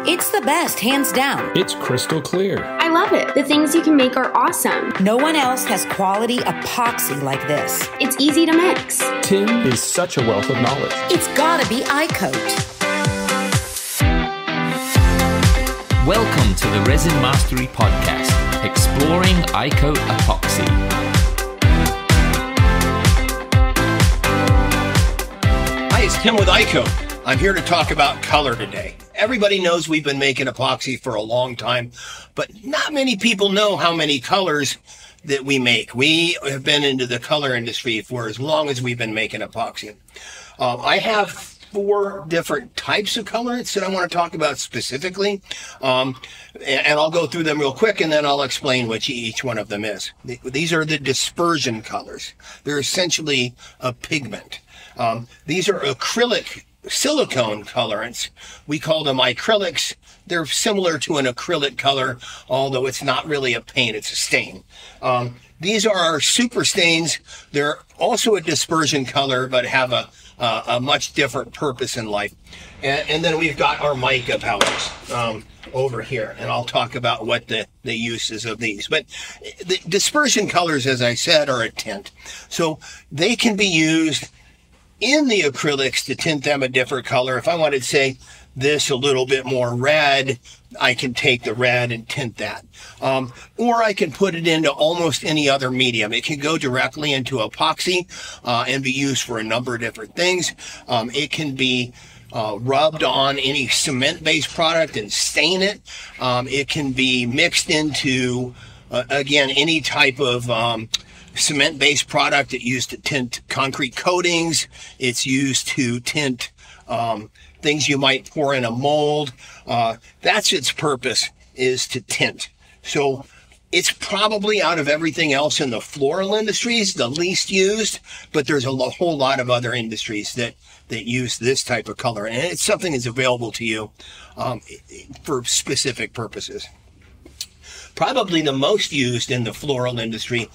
It's the best, hands down. It's crystal clear. I love it. The things you can make are awesome. No one else has quality epoxy like this. It's easy to mix. Tim is such a wealth of knowledge. It's gotta be iCoat. Welcome to the Resin Mastery Podcast, exploring iCoat epoxy. Hi, it's Tim with iCoat. I'm here to talk about color today. Everybody knows we've been making epoxy for a long time, but not many people know how many colors that we make. We have been into the color industry for as long as we've been making epoxy. I have 4 different types of colorants that I want to talk about specifically, and I'll go through them real quick, and then I'll explain what each one of them is. These are the dispersion colors. They're essentially a pigment. These are acrylic silicone colorants. We call them acrylics. They're similar to an acrylic color, although it's not really a paint, it's a stain. These are our super stains. They're also a dispersion color, but have a much different purpose in life. And then we've got our mica powders over here, and I'll talk about what the uses of these. But the dispersion colors, as I said, are a tint. So they can be used in the acrylics to tint them a different color. If I wanted to say this a little bit more red, I can take the red and tint that. Or I can put it into almost any other medium. It can go directly into epoxy and be used for a number of different things. It can be rubbed on any cement-based product and stain it. It can be mixed into, again, any type of cement-based product. It's used to tint concrete coatings. It's used to tint things you might pour in a mold. That's its purpose, is to tint. So it's probably, out of everything else in the floral industries, the least used, but there's a whole lot of other industries that use this type of color, and it's something that's available to you for specific purposes. Probably the most used in the floral industry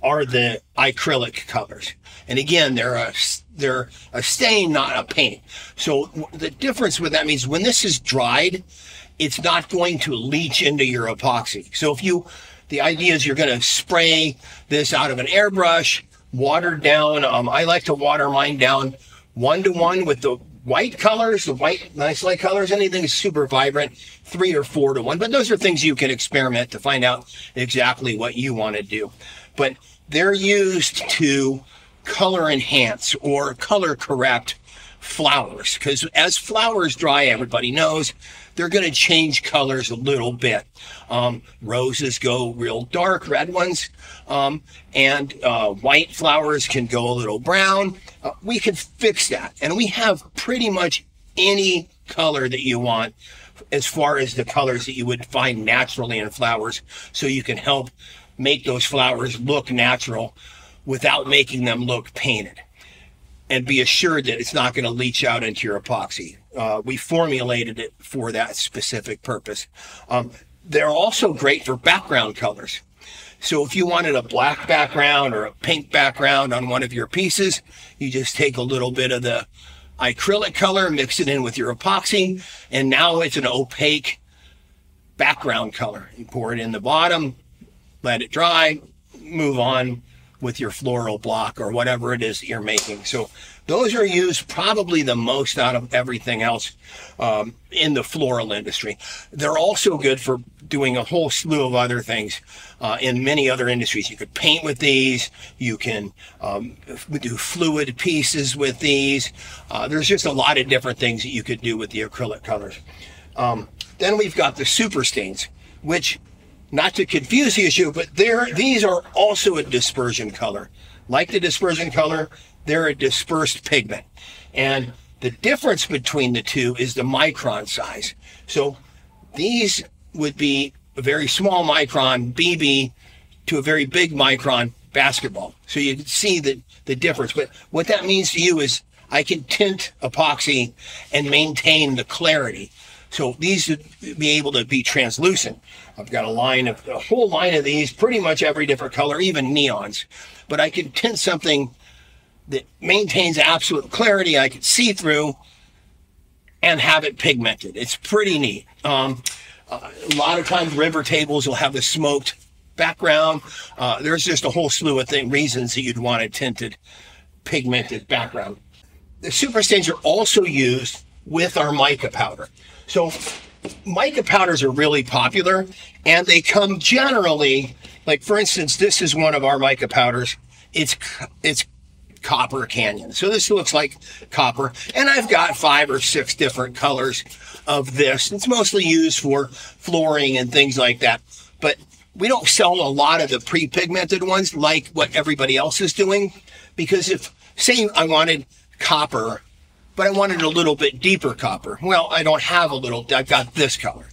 are the acrylic colors. And again, they're a stain, not a paint. So the difference with that means when this is dried, it's not going to leach into your epoxy. So the idea is you're going to spray this out of an airbrush, watered down. I like to water mine down 1-to-1 with the white colors, the white nice light colors. Anything super vibrant, 3 or 4-to-1. But those are things you can experiment to find out exactly what you want to do. But they're used to color enhance or color correct flowers, because as flowers dry, everybody knows they're going to change colors a little bit. Roses go real dark, red ones, and white flowers can go a little brown. We can fix that, and we have pretty much any color that you want as far as the colors that you would find naturally in flowers, so you can help make those flowers look natural without making them look painted, and be assured that it's not going to leach out into your epoxy. We formulated it for that specific purpose. They're also great for background colors. So if you wanted a black background or a pink background on one of your pieces, you just take a little bit of the acrylic color, mix it in with your epoxy, and now it's an opaque background color. You pour it in the bottom, let it dry, move on with your floral block or whatever it is that you're making. So those are used probably the most out of everything else in the floral industry. They're also good for doing a whole slew of other things in many other industries. You could paint with these. You can do fluid pieces with these. There's just a lot of different things that you could do with the acrylic colors. Then we've got the super stains, which, not to confuse the issue, but these are also a dispersion color. Like the dispersion color, they're a dispersed pigment. And the difference between the two is the micron size. So these would be a very small micron BB to a very big micron basketball. So you can see the difference. But what that means to you is I can tint epoxy and maintain the clarity. So these would be able to be translucent. I've got a whole line of these, pretty much every different color, even neons. But I can tint something that maintains absolute clarity. I can see through and have it pigmented. It's pretty neat. A lot of times river tables will have the smoked background. There's just a whole slew of reasons that you'd want a tinted, pigmented background. The super stains are also used with our mica powder. So mica powders are really popular, and they come generally, like for instance, this is one of our mica powders. It's Copper Canyon. So this looks like copper, and I've got 5 or 6 different colors of this. It's mostly used for flooring and things like that, but we don't sell a lot of the pre-pigmented ones like what everybody else is doing, because if, say I wanted copper, but I wanted a little bit deeper copper. Well, I don't have I've got this color.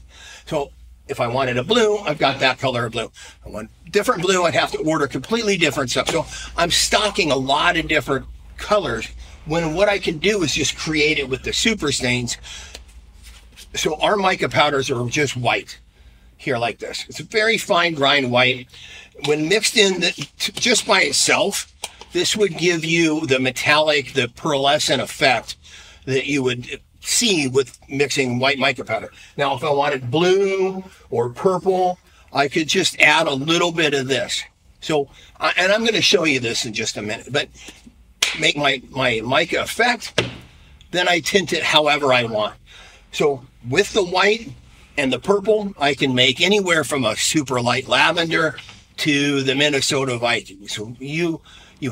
So if I wanted a blue, I've got that color of blue. I want different blue, I'd have to order completely different stuff. So I'm stocking a lot of different colors, when what I can do is just create it with the super stains. So our mica powders are just white here like this. It's a very fine grind white. When mixed in just by itself, this would give you the metallic, the pearlescent effect that you would see with mixing white mica powder. Now, if I wanted blue or purple, I could just add a little bit of this. So, and I'm going to show you this in just a minute, but make my mica effect, then I tint it however I want. So with the white and the purple, I can make anywhere from a super light lavender to the Minnesota Viking. So you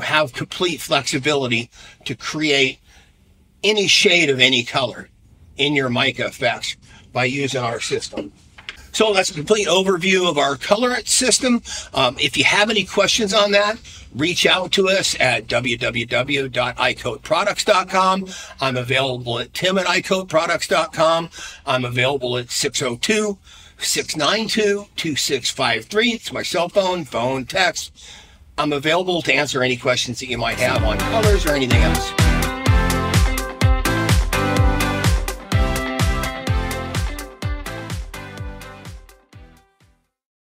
have complete flexibility to create any shade of any color in your mica effects by using our system. So that's a complete overview of our colorant system. If you have any questions on that, reach out to us at www.icoatproducts.com. I'm available at tim@icoatproducts.com. I'm available at 602-692-2653. It's my cell phone, text. I'm available to answer any questions that you might have on colors or anything else.